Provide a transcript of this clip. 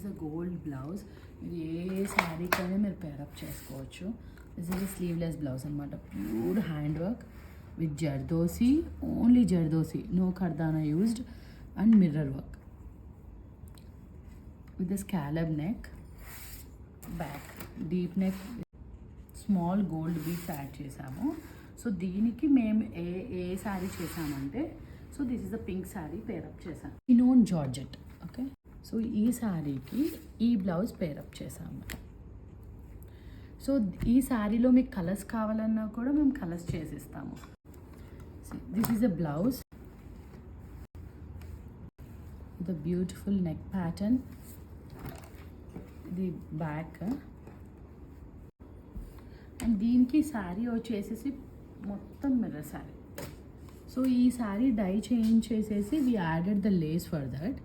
Is a gold blouse. ఇది ఏ శారీకైనా మీరు pair చేసుకోవచ్చు. This is a sleeveless blouse అనమాట. Pure hand work with zardozi, only zardozi, no కర్దానా used, and mirror work with the scallop neck, back deep neck, small gold beads add చేసాము. So దీనికి మేము ఏ శారీ చేసామంటే, so this is the pink sari pair చేసాము. ఇనోన్ georgette. Okay, so ఈ శారీకి ఈ బ్లౌజ్ పేరప్ చేసాము. సో ఈ శారీలో మీకు కలర్స్ కావాలన్నా కూడా మేము కలర్స్ చేసిస్తాము. This is a blouse, the beautiful neck pattern, the back, and దీనికి శారీ వచ్చేసేసి మొత్తం మిర్రర్ శారీ. సో ఈ శారీ డై చేంజ్ చేసేసి we added the lace for that.